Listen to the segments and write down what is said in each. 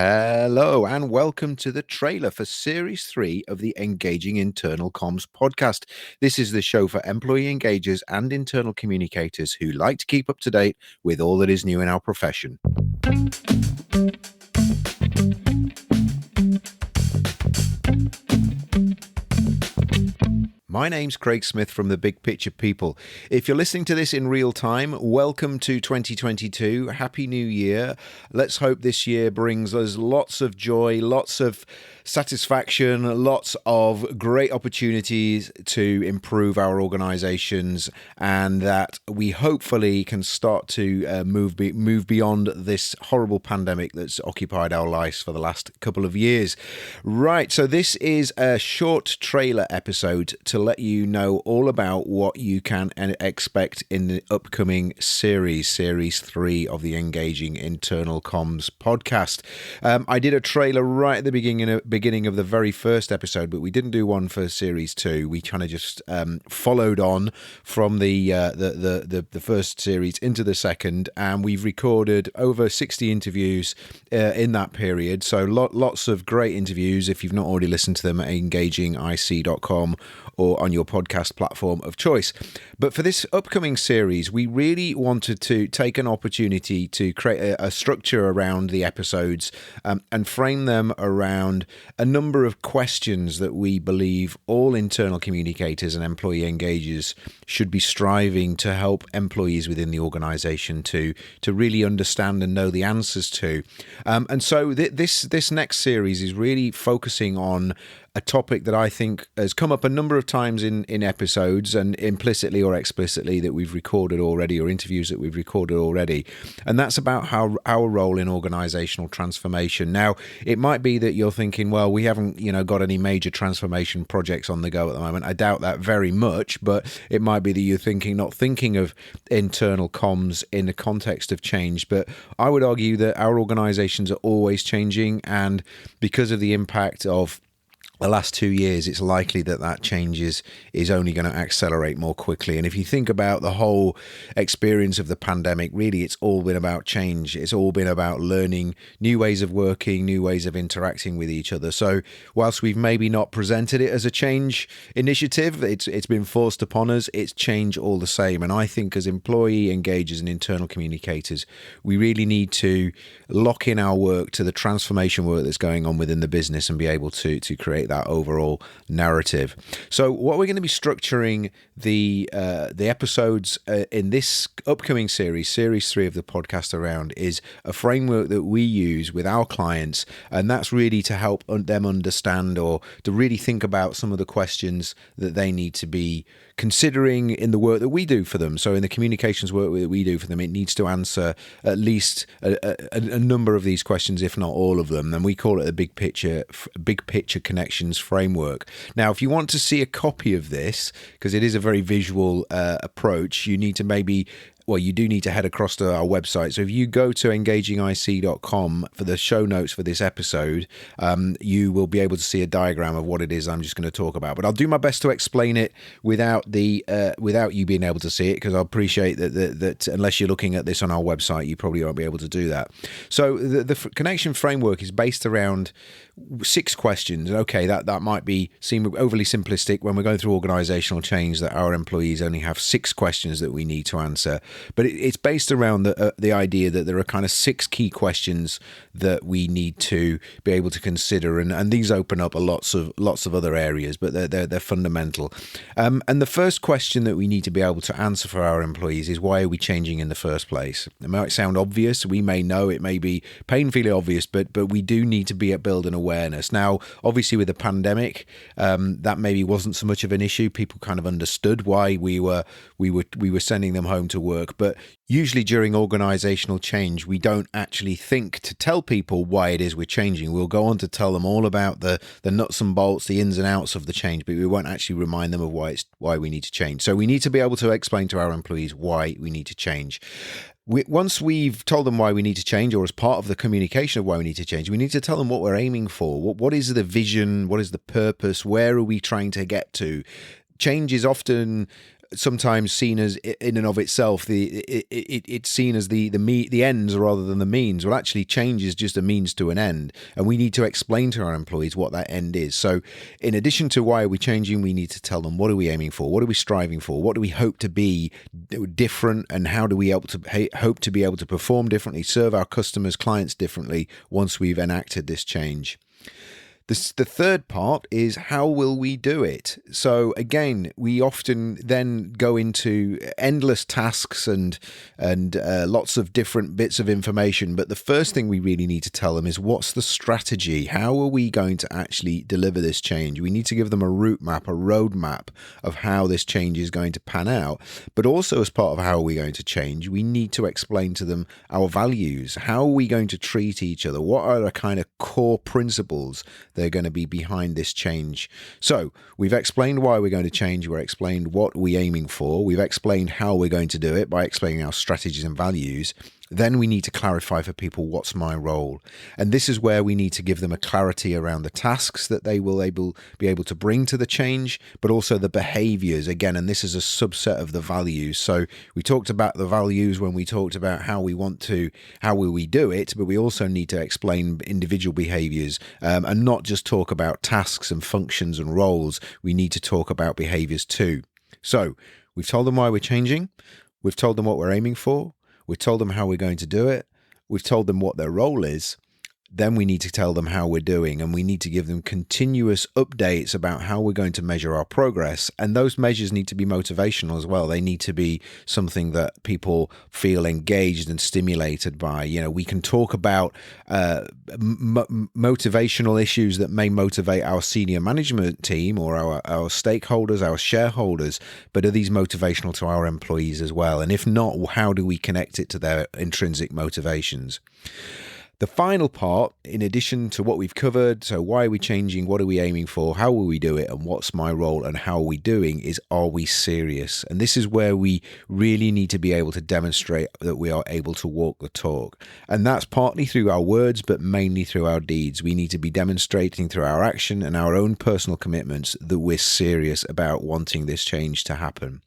Hello and welcome to the trailer for Series 3 of the Engaging Internal Comms podcast. This is the show for employee engagers and internal communicators who like to keep up to date with all that is new in our profession. My name's Craig Smith from the Big Picture People. If you're listening to this in real time, welcome to 2022. Happy New Year. Let's hope this year brings us lots of joy, lots of satisfaction, lots of great opportunities to improve our organizations, and that we hopefully can start to move beyond this horrible pandemic that's occupied our lives for the last couple of years. Right, so this is a short trailer episode to let you know all about what you can expect in the upcoming series 3 of the Engaging Internal Comms podcast. I did a trailer right at the beginning of the very first episode, but we didn't do one for series 2. We kind of just followed on from the first series into the second, and we've recorded over 60 interviews in that period. So lots of great interviews. If you've not already listened to them at engagingic.com or on your podcast platform of choice. But for this upcoming series, we really wanted to take an opportunity to create a structure around the episodes and frame them around a number of questions that we believe all internal communicators and employee engagers should be striving to help employees within the organization to really understand and know the answers to. And so this next series is really focusing on a topic that I think has come up a number of times in episodes and implicitly or explicitly that we've recorded already, or interviews that we've recorded already. And that's about how our role in organizational transformation. Now, it might be that you're thinking, well, we haven't, got any major transformation projects on the go at the moment. I doubt that very much, but it might be that you're not thinking of internal comms in the context of change. But I would argue that our organizations are always changing, and because of the impact of the last 2 years, it's likely that change is only going to accelerate more quickly. And if you think about the whole experience of the pandemic, really, it's all been about change. It's all been about learning new ways of working, new ways of interacting with each other. So whilst we've maybe not presented it as a change initiative, it's been forced upon us, it's change all the same. And I think as employee engagers and internal communicators, we really need to lock in our work to the transformation work that's going on within the business and be able to create that overall narrative. So what we're going to be structuring the episodes in this upcoming series 3 of the podcast around is a framework that we use with our clients, and that's really to help them understand or to really think about some of the questions that they need to be considering in the work that we do for them. So in the communications work that we do for them, it needs to answer at least a number of these questions, if not all of them. And we call it a big picture connections framework. Now, if you want to see a copy of this, because it is a very visual approach, you need to head across to our website. So if you go to engagingic.com for the show notes for this episode, you will be able to see a diagram of what it is I'm just going to talk about. But I'll do my best to explain it without you being able to see it, because I appreciate that unless you're looking at this on our website, you probably won't be able to do that. So the connection framework is based around 6 questions. Okay, that might seem overly simplistic when we're going through organizational change, that our employees only have 6 questions that we need to answer. But it's based around the idea that there are kind of 6 key questions that we need to be able to consider, and these open up lots of other areas, but they're fundamental. And the first question that we need to be able to answer for our employees is, why are we changing in the first place? It might sound obvious. We may know it may be painfully obvious, but we do need to be building awareness. Now, obviously, with the pandemic, that maybe wasn't so much of an issue. People kind of understood why we were sending them home to work. But usually during organizational change, we don't actually think to tell people why it is we're changing. We'll go on to tell them all about the nuts and bolts, the ins and outs of the change, but we won't actually remind them of why we need to change. So we need to be able to explain to our employees why we need to change. Once we've told them why we need to change, or as part of the communication of why we need to change, we need to tell them what we're aiming for. What is the vision? What is the purpose? Where are we trying to get to? Change is often sometimes seen as, in and of itself, it's seen as the ends rather than the means. Well, actually, change is just a means to an end, and we need to explain to our employees what that end is. So, in addition to why are we changing, we need to tell them what are we aiming for, what are we striving for, what do we hope to be different, and how do we hope to be able to perform differently, serve our customers, clients differently once we've enacted this change. The third part is how will we do it? So again, we often then go into endless tasks and lots of different bits of information. But the first thing we really need to tell them is what's the strategy? How are we going to actually deliver this change? We need to give them a route map, a roadmap of how this change is going to pan out. But also as part of how are we going to change, we need to explain to them our values. How are we going to treat each other? What are the kind of core principles they're going to be behind this change? So we've explained why we're going to change. We've explained what we're aiming for. We've explained how we're going to do it by explaining our strategies and values. Then we need to clarify for people what's my role. And this is where we need to give them a clarity around the tasks that they will be able to bring to the change, but also the behaviours again. And this is a subset of the values. So we talked about the values when we talked about how will we do it, but we also need to explain individual behaviours and not just talk about tasks and functions and roles. We need to talk about behaviours too. So we've told them why we're changing. We've told them what we're aiming for. We've told them how we're going to do it. We've told them what their role is. Then we need to tell them how we're doing, and we need to give them continuous updates about how we're going to measure our progress. And those measures need to be motivational as well. They need to be something that people feel engaged and stimulated by. You know, we can talk about motivational issues that may motivate our senior management team or our stakeholders, our shareholders, but are these motivational to our employees as well? And if not, how do we connect it to their intrinsic motivations? The final part, in addition to what we've covered, so why are we changing, what are we aiming for, how will we do it, and what's my role, and how are we doing, is are we serious? And this is where we really need to be able to demonstrate that we are able to walk the talk. And that's partly through our words, but mainly through our deeds. We need to be demonstrating through our action and our own personal commitments that we're serious about wanting this change to happen.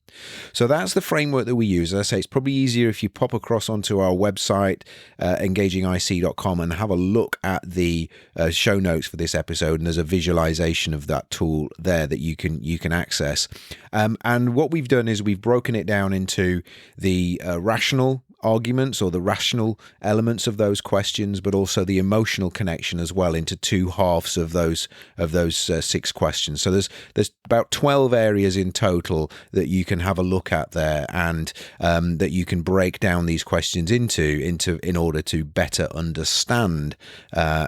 So that's the framework that we use. As I say, it's probably easier if you pop across onto our website, engagingic.com, and have a look at the show notes for this episode. And there's a visualization of that tool there that you can access. And what we've done is we've broken it down into the rational arguments or the rational elements of those questions, but also the emotional connection as well into two halves of those 6 questions. So there's about 12 areas in total that you can have a look at there, and that you can break down these questions into in order to better understand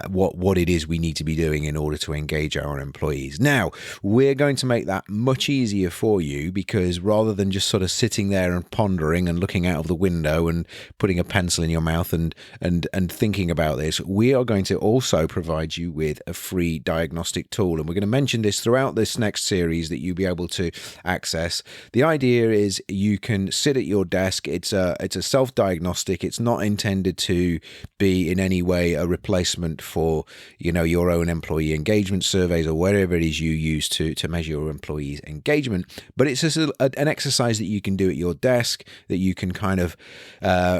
what it is we need to be doing in order to engage our employees. Now, we're going to make that much easier for you, because rather than just sort of sitting there and pondering and looking out of the window and putting a pencil in your mouth and thinking about this, we are going to also provide you with a free diagnostic tool. And we're going to mention this throughout this next series that you'll be able to access. The idea is you can sit at your desk. It's a self-diagnostic. It's not intended to be in any way a replacement for, your own employee engagement surveys or whatever it is you use to measure your employees' engagement. But it's just an exercise that you can do at your desk, that you can kind of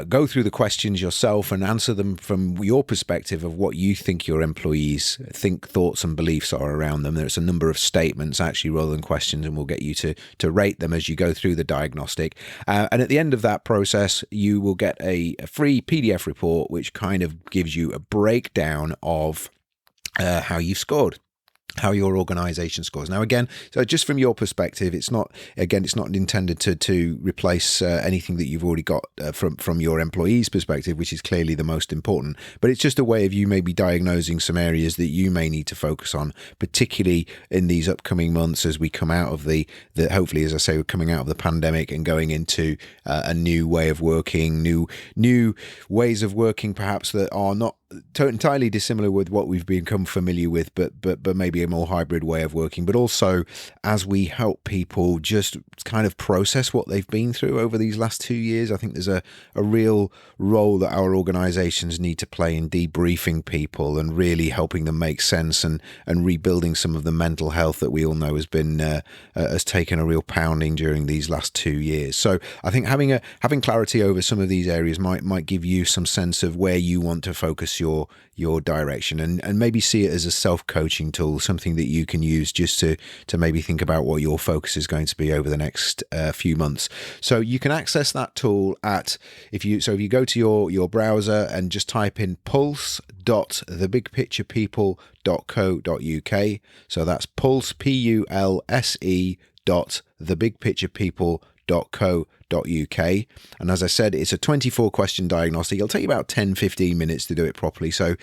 go through the questions yourself and answer them from your perspective of what you think your employees think, thoughts and beliefs are around them. There's a number of statements actually rather than questions, and we'll get you to rate them as you go through the diagnostic. And at the end of that process, you will get a free PDF report which kind of gives you a breakdown of how you've scored, how your organization scores. Now, again, so just from your perspective, it's not intended to replace anything that you've already got from your employees' perspective, which is clearly the most important. But it's just a way of you maybe diagnosing some areas that you may need to focus on, particularly in these upcoming months as we come out of the hopefully, as I say, we're coming out of the pandemic and going into a new way of working, new ways of working, perhaps that are not entirely dissimilar with what we've become familiar with, but maybe a more hybrid way of working. But also, as we help people just kind of process what they've been through over these last 2 years, I think there's a real role that our organisations need to play in debriefing people and really helping them make sense and rebuilding some of the mental health that we all know has taken a real pounding during these last 2 years. So I think having clarity over some of these areas might give you some sense of where you want to focus your direction, and maybe see it as a self-coaching tool, something that you can use just to maybe think about what your focus is going to be over the next few months. So you can access that tool if you go to your browser and just type in pulse.thebigpicturepeople.co.uk. So that's pulse, PULSE .thebigpicturepeople.co.uk. And as I said, it's a 24 question diagnostic. It'll take you about 10-15 minutes to do it properly, so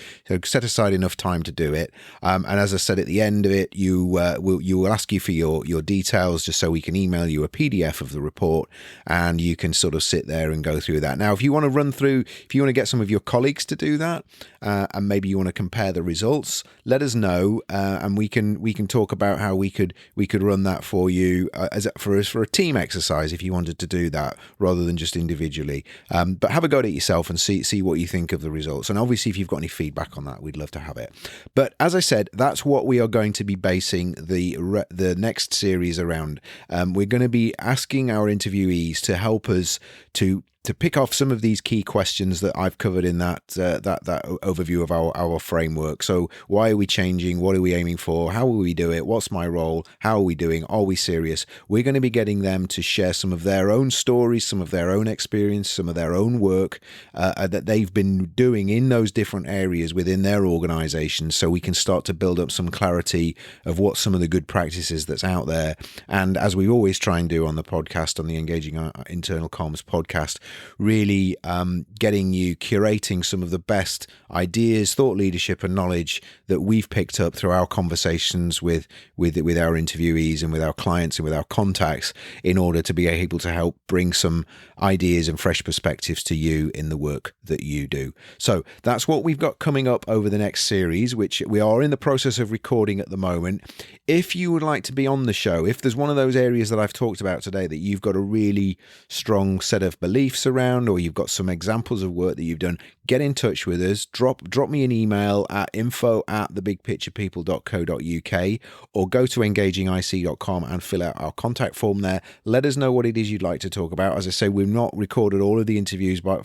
set aside enough time to do it. And as I said, at the end of it, you will ask you for your details, just so we can email you a PDF of the report, and you can sort of sit there and go through that. Now, if you want to get some of your colleagues to do that, and maybe you want to compare the results, let us know, and we can talk about how we could run that for you for a team exercise if you wanted to do that rather than just individually. But have a go at it yourself and see what you think of the results. And obviously, if you've got any feedback on that, we'd love to have it. But as I said, that's what we are going to be basing the next series around. We're going to be asking our interviewees to help us to pick off some of these key questions that I've covered in that overview of our framework. So why are we changing? What are we aiming for? How will we do it? What's my role? How are we doing? Are we serious? We're going to be getting them to share some of their own stories, some of their own experience, some of their own work that they've been doing in those different areas within their organizations, so we can start to build up some clarity of what some of the good practices that's out there. And as we always try and do on the podcast, on the Engaging Internal Comms podcast, really curating some of the best ideas, thought leadership and knowledge that we've picked up through our conversations with our interviewees and with our clients and with our contacts, in order to be able to help bring some ideas and fresh perspectives to you in the work that you do. So that's what we've got coming up over the next series, which we are in the process of recording at the moment. If you would like to be on the show, if there's one of those areas that I've talked about today that you've got a really strong set of beliefs around, or you've got some examples of work that you've done, get in touch with us. Drop me an email at info@thebigpicturepeople.co.uk, or go to engagingic.com and fill out our contact form there. Let us know what it is you'd like to talk about. As I say, we've not recorded all of the interviews by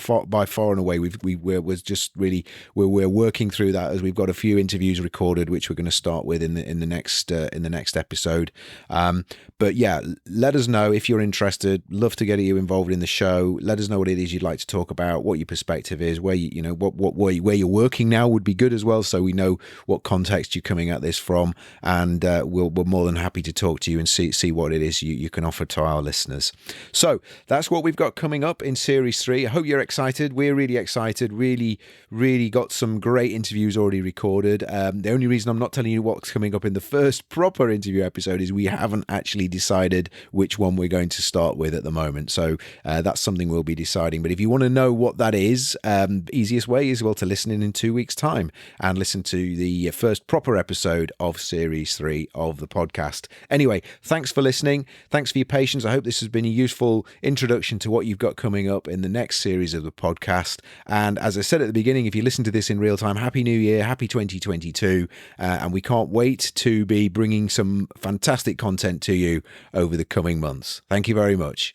far and away. We're working through that, as we've got a few interviews recorded, which we're going to start with in the next episode. But yeah, let us know if you're interested. Love to get you involved in the show. Let us know what it is you'd like to talk about, what your perspective is, where where you're working now would be good as well, so we know what context you're coming at this from, and we're more than happy to talk to you and see what it is you can offer to our listeners. So that's what we've got coming up in Series 3. I hope you're excited. We're really excited. Really got some great interviews already recorded. The only reason I'm not telling you what's coming up in the first proper interview episode is we haven't actually decided which one we're going to start with at the moment. So that's something we'll be deciding. But if you want to know what that is, easiest way is, well, to listen in 2 weeks' time and listen to the first proper episode of Series 3 of the podcast. Anyway, thanks for listening. Thanks for your patience. I hope this has been a useful introduction to what you've got coming up in the next series of the podcast. And as I said at the beginning, if you listen to this in real time, Happy New Year, Happy 2022. And we can't wait to be bringing some fantastic content to you over the coming months. Thank you very much.